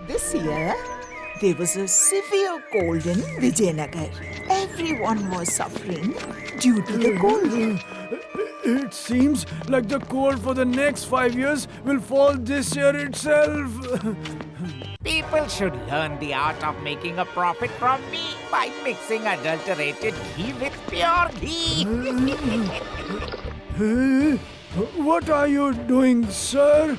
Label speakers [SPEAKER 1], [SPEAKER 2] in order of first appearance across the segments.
[SPEAKER 1] this year, there was a severe cold in Vijayanagar. Everyone was suffering due to the cold.
[SPEAKER 2] It seems like the cold for the next 5 years will fall this year itself.
[SPEAKER 3] People should learn the art of making a profit from me by mixing adulterated ghee with pure ghee.
[SPEAKER 2] What are you doing, sir?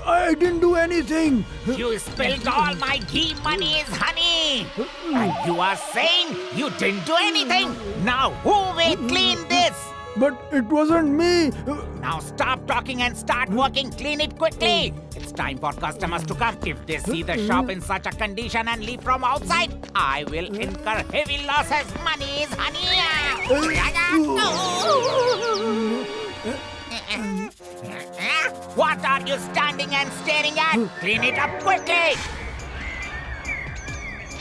[SPEAKER 2] I didn't do anything.
[SPEAKER 3] You spilled all my ghee monies, honey. And you are saying you didn't do anything. Now who will clean this?
[SPEAKER 2] But it wasn't me.
[SPEAKER 3] Now stop talking and start working. Clean it quickly. It's time for customers to come. If they see the shop in such a condition and leave from outside, I will incur heavy losses. Monies, honey. What are you standing and staring at? Clean it up quickly.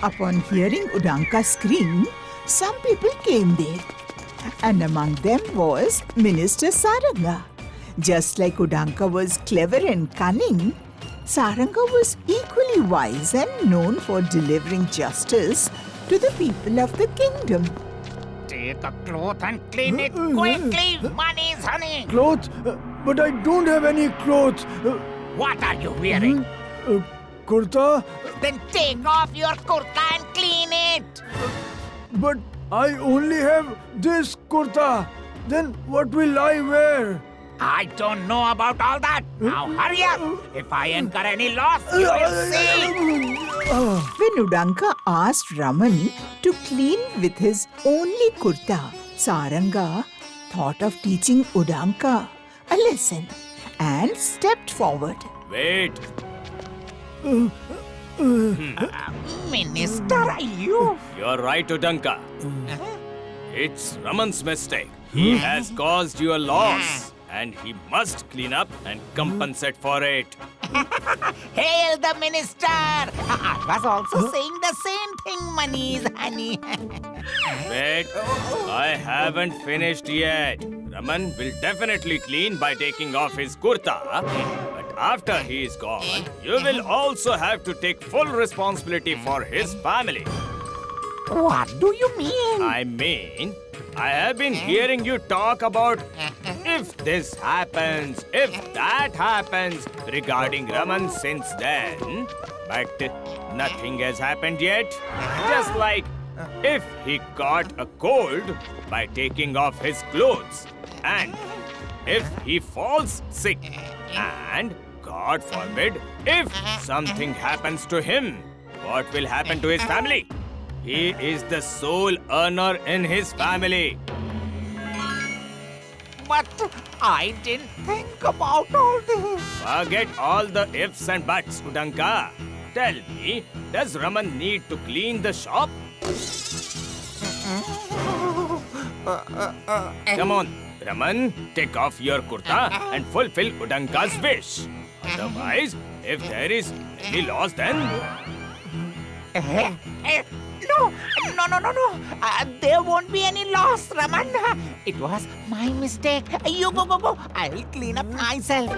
[SPEAKER 1] Upon hearing Udanka's scream, some people came there. And among them was Minister Saranga. Just like Udanka was clever and cunning, Saranga was equally wise and known for delivering justice to the people of the kingdom.
[SPEAKER 3] Take a cloth and clean it quickly. Monies, honey.
[SPEAKER 2] Clothes? But I don't have any clothes.
[SPEAKER 3] What are you wearing?
[SPEAKER 2] Kurta?
[SPEAKER 3] Then take off your kurta and clean it.
[SPEAKER 2] But I only have this kurta. Then what will I wear?
[SPEAKER 3] I don't know about all that. Now hurry up. If I incur any loss, you will see.
[SPEAKER 1] When Udanka asked Raman to clean with his only kurta, Saranga thought of teaching Udanka a lesson and stepped forward.
[SPEAKER 4] Wait.
[SPEAKER 3] Minister, are you?
[SPEAKER 4] You're right, Udanka. It's Raman's mistake. He has caused you a loss. And he must clean up and compensate for it.
[SPEAKER 3] Hail the minister. I was also saying the same thing, Monies, honey.
[SPEAKER 4] Wait, I haven't finished yet. Raman will definitely clean by taking off his kurta. But after he is gone, you will also have to take full responsibility for his family.
[SPEAKER 3] What do you mean?
[SPEAKER 4] I mean, I have been hearing you talk about if this happens, if that happens regarding Raman since then. But nothing has happened yet. Just like if he caught a cold by taking off his clothes, and if he falls sick, and God forbid, if something happens to him, what will happen to his family? He is the sole earner in his family.
[SPEAKER 3] But I didn't think about all this.
[SPEAKER 4] Forget all the ifs and buts, Udanka. Tell me, does Raman need to clean the shop? Come on, Raman, take off your kurta and fulfill Udanka's wish. Otherwise, if there is any loss, then...
[SPEAKER 3] No. There won't be any loss, Raman. It was my mistake. You go. I'll clean up myself.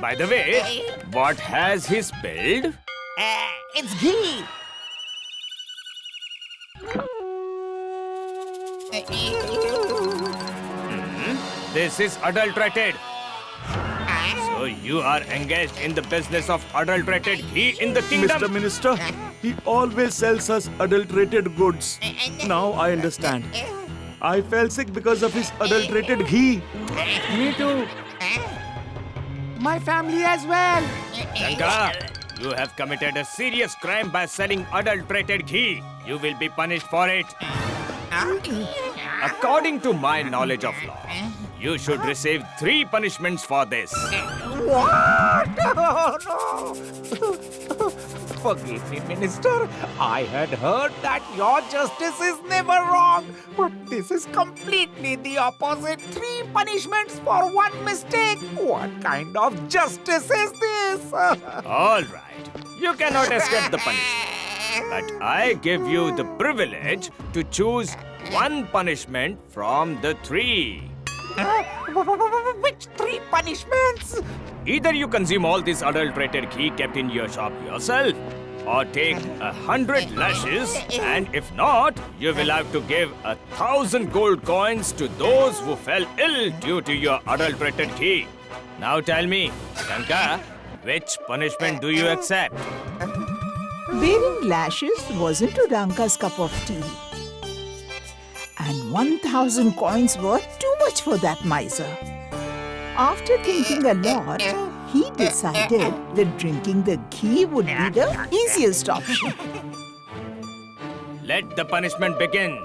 [SPEAKER 4] By the way, what has he spilled?
[SPEAKER 3] It's ghee.
[SPEAKER 4] This is adulterated. So you are engaged in the business of adulterated ghee in the kingdom?
[SPEAKER 5] Mr. Minister, he always sells us adulterated goods. Now I understand. I fell sick because of his adulterated ghee.
[SPEAKER 2] Me too. My family as well.
[SPEAKER 4] Ganga, you have committed a serious crime by selling adulterated ghee. You will be punished for it. According to my knowledge of law, you should receive 3 punishments for this.
[SPEAKER 3] What? Oh, no. Forgive me, Minister. I had heard that your justice is never wrong. But this is completely the opposite. 3 punishments for 1 mistake. What kind of justice is this?
[SPEAKER 4] All right. You cannot escape the punishment. But I give you the privilege to choose 1 punishment from the 3.
[SPEAKER 3] Which 3 punishments?
[SPEAKER 4] Either you consume all this adulterated ghee kept in your shop yourself, or take 100 lashes, and if not, you will have to give 1,000 gold coins to those who fell ill due to your adulterated ghee. Now tell me, Lanka, which punishment do you accept?
[SPEAKER 1] Bearing lashes wasn't Udanka's cup of tea. And 1,000 coins were too much for that miser. After thinking a lot, he decided that drinking the ghee would be the easiest option.
[SPEAKER 4] Let the punishment begin.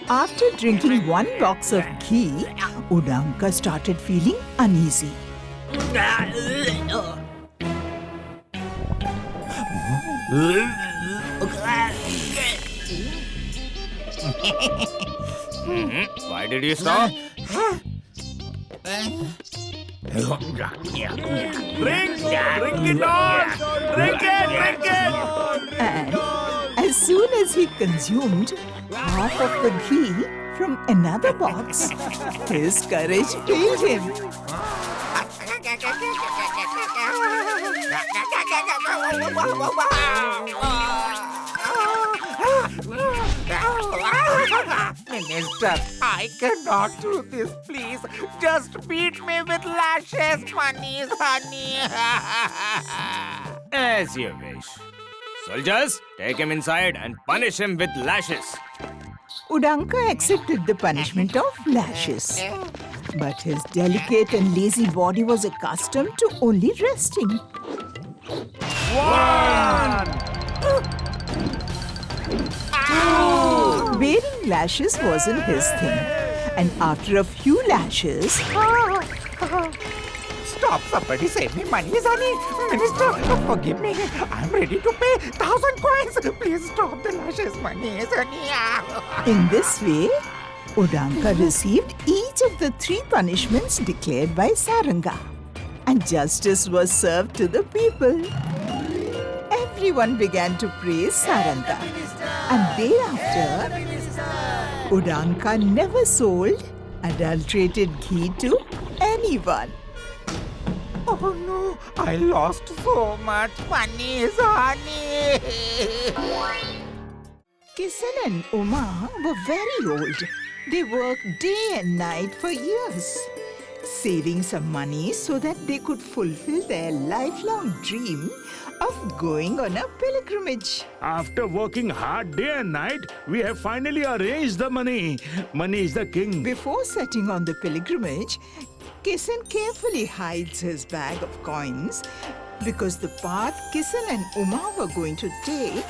[SPEAKER 1] After drinking 1 box of ghee, Udanka started feeling uneasy.
[SPEAKER 4] Why did you stop?
[SPEAKER 1] And as soon as he consumed half of the ghee from another box, his courage failed him.
[SPEAKER 3] Minister, I cannot do this, please. Just beat me with lashes, monies, honey.
[SPEAKER 4] As you wish. Soldiers, take him inside and punish him with lashes.
[SPEAKER 1] Udanka accepted the punishment of lashes. But his delicate and lazy body was accustomed to only resting. Bearing lashes wasn't his thing. And after a few lashes,
[SPEAKER 3] Stop, somebody save me money, honey. Minister, forgive me. I'm ready to pay 1,000 coins. Please stop the lashes, money, honey.
[SPEAKER 1] in this way, Udanka received each of the 3 punishments declared by Saranga. And justice was served to the people. Everyone began to praise Saranga. And thereafter, Udanka never sold adulterated ghee to anyone.
[SPEAKER 3] Oh no, I lost so much money, honey.
[SPEAKER 1] Kisan and Uma were very old. They worked day and night for years, saving some money so that they could fulfill their lifelong dream of going on a pilgrimage.
[SPEAKER 5] After working hard day and night, we have finally arranged the money. Money is the king.
[SPEAKER 1] Before setting on the pilgrimage, Kisan carefully hides his bag of coins because the path Kisan and Uma were going to take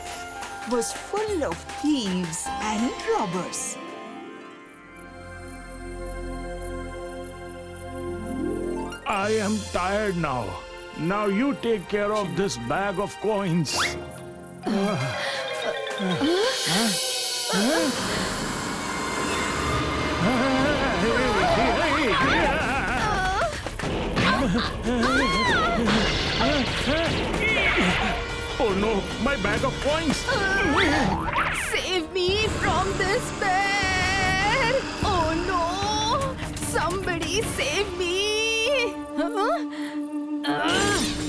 [SPEAKER 1] was full of thieves and robbers.
[SPEAKER 5] I am tired now. Now you take care of this bag of coins. Oh no, my bag of coins!
[SPEAKER 6] Save me from this bear! Oh no! Somebody save me!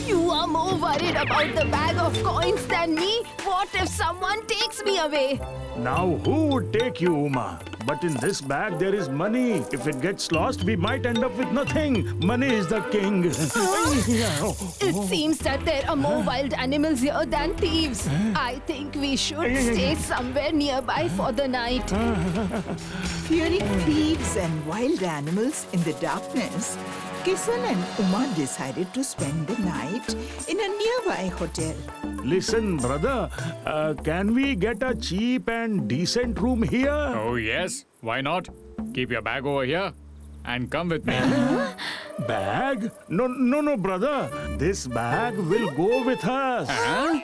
[SPEAKER 6] You are more worried about the bag of coins than me. What if someone takes me away?
[SPEAKER 5] Now who would take you, Uma? But in this bag there is money. If it gets lost, we might end up with nothing. Money is the king.
[SPEAKER 6] It seems that there are more wild animals here than thieves. I think we should stay somewhere nearby for the night.
[SPEAKER 1] Fearing thieves and wild animals in the darkness, Kisan and Uma decided to spend the night in a nearby hotel.
[SPEAKER 5] Listen, brother, can we get a cheap and decent room here?
[SPEAKER 7] Oh, yes. Why not? Keep your bag over here and come with me.
[SPEAKER 5] Bag? No, brother. This bag will go with us.
[SPEAKER 7] Huh?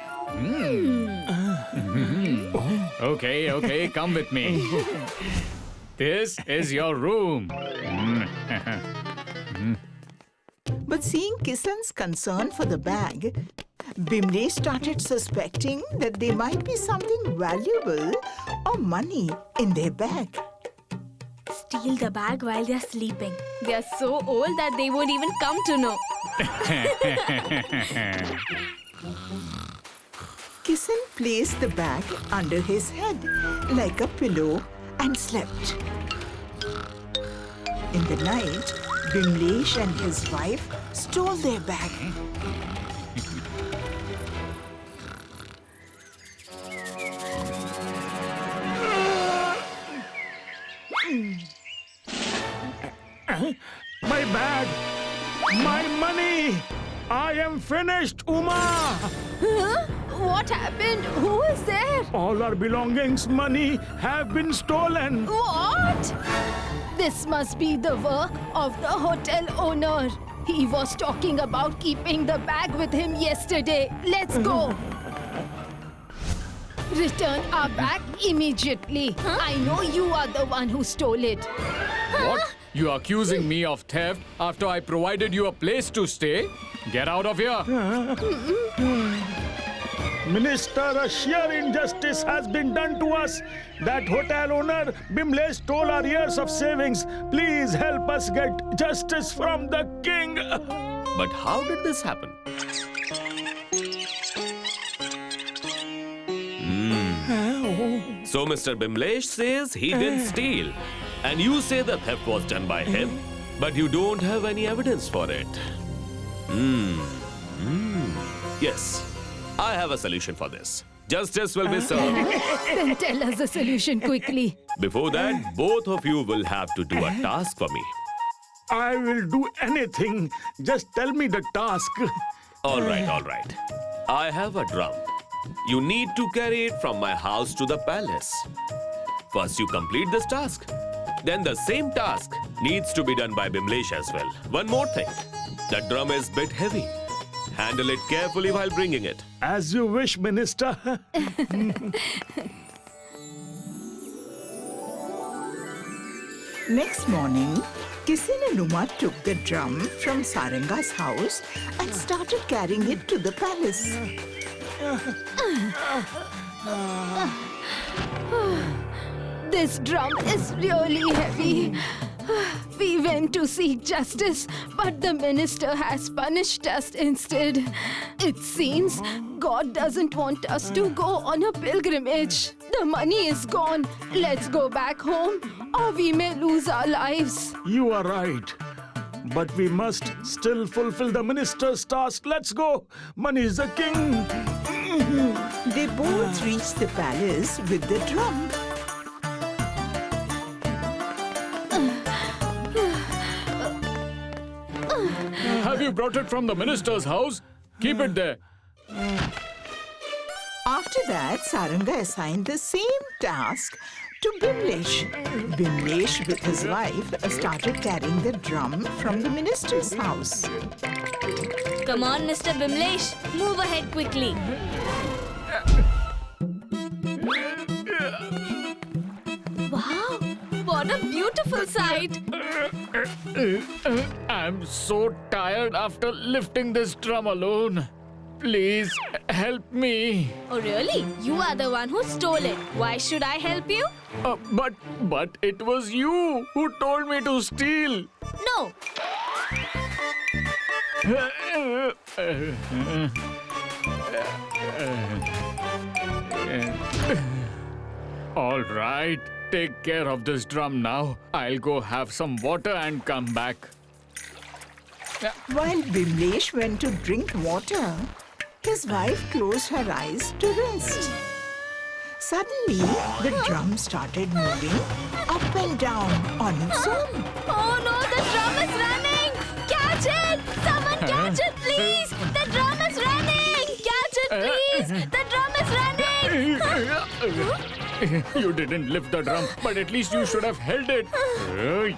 [SPEAKER 7] Okay, come with me. This is your room.
[SPEAKER 1] But seeing Kissan's concern for the bag, Bimlesh started suspecting that there might be something valuable or money in their bag.
[SPEAKER 8] Steal the bag while they're sleeping. They're so old that they won't even come to know.
[SPEAKER 1] Kissan placed the bag under his head like a pillow and slept. In the night, Bimlesh and his wife stole their bag.
[SPEAKER 5] My bag! My money! I am finished, Uma!
[SPEAKER 6] What happened? Who is there?
[SPEAKER 5] All our belongings, money have been stolen.
[SPEAKER 6] What? This must be the work of the hotel owner. He was talking about keeping the bag with him yesterday. Let's go. Return our bag immediately. I know you are the one who stole it.
[SPEAKER 7] What? You are accusing me of theft after I provided you a place to stay? Get out of here.
[SPEAKER 5] Minister, a sheer injustice has been done to us. That hotel owner, Bimlesh, stole our years of savings. Please help us get justice from the king.
[SPEAKER 9] But how did this happen? So Mr. Bimlesh says he didn't steal. And you say the theft was done by him. But you don't have any evidence for it. Yes, I have a solution for this. Justice will be served.
[SPEAKER 6] Then tell us the solution quickly.
[SPEAKER 9] Before that, both of you will have to do a task for me.
[SPEAKER 5] I will do anything. Just tell me the task.
[SPEAKER 9] All right. I have a drum. You need to carry it from my house to the palace. First, you complete this task. Then the same task needs to be done by Bimlesh as well. One more thing. The drum is a bit heavy. Handle it carefully while bringing it.
[SPEAKER 5] As you wish, Minister.
[SPEAKER 1] Next morning, Kissan and Uma took the drum from Saranga's house and started carrying it to the palace.
[SPEAKER 6] This drum is really heavy. We went to seek justice, but the minister has punished us instead. It seems God doesn't want us to go on a pilgrimage. The money is gone. Let's go back home, or we may lose our lives.
[SPEAKER 5] You are right. But we must still fulfill the minister's task. Let's go. Money is the king.
[SPEAKER 1] They both reached the palace with the drum.
[SPEAKER 7] Have you brought it from the minister's house? Keep it there.
[SPEAKER 1] After that, Saranga assigned the same task to Bimlesh. Bimlesh, with his wife, started carrying the drum from the minister's house.
[SPEAKER 8] Come on, Mr. Bimlesh. Move ahead quickly. Wow, what a beautiful sight.
[SPEAKER 7] I'm so tired after lifting this drum alone. Please help me.
[SPEAKER 8] Oh, really? You are the one who stole it. Why should I help you?
[SPEAKER 7] But it was you who told me to steal.
[SPEAKER 8] No.
[SPEAKER 7] All right, take care of this drum now. I'll go have some water and come back.
[SPEAKER 1] While Bimlesh went to drink water, his wife closed her eyes to rest. Suddenly, the drum started moving up and down on its own.
[SPEAKER 8] Oh no, the drum is running! Catch it! Someone catch it, please! The drum is running! Catch it, please! The drum is running!
[SPEAKER 7] You didn't lift the drum, but at least you should have held it.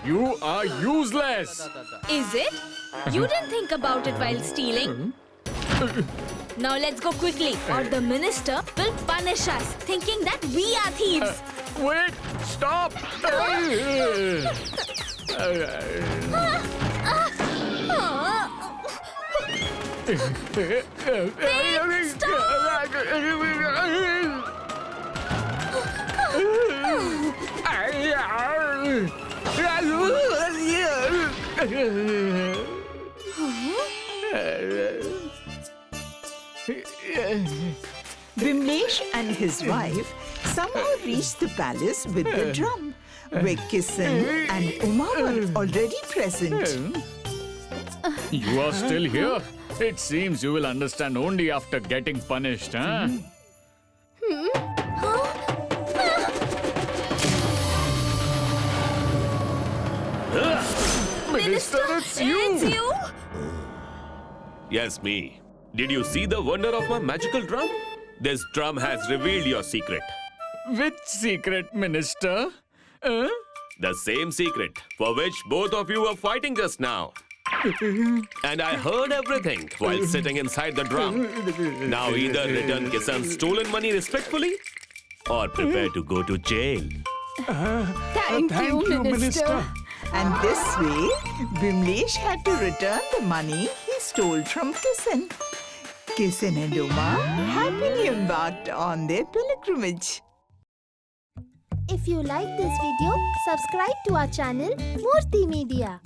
[SPEAKER 7] You are useless.
[SPEAKER 8] Is it? You didn't think about it while stealing. Now let's go quickly, or the minister will punish us, thinking that we are thieves.
[SPEAKER 7] Wait, stop.
[SPEAKER 1] Bimlesh and his wife somehow reached the palace with the drum, where Kisan and Uma were already present.
[SPEAKER 7] You are still here? It seems you will understand only after getting punished, huh? Minister, it's you!
[SPEAKER 9] Yes, me. Did you see the wonder of my magical drum? This drum has revealed your secret.
[SPEAKER 7] Which secret, Minister?
[SPEAKER 9] The same secret for which both of you were fighting just now. And I heard everything while sitting inside the drum. Now either return Kisan's stolen money respectfully or prepare to go to jail.
[SPEAKER 6] Thank you, Minister.
[SPEAKER 1] And this way, Bimlesh had to return the money he stole from Kisan. Kisan and Uma happily embarked on their pilgrimage.
[SPEAKER 10] If you like this video, subscribe to our channel Murthy Media.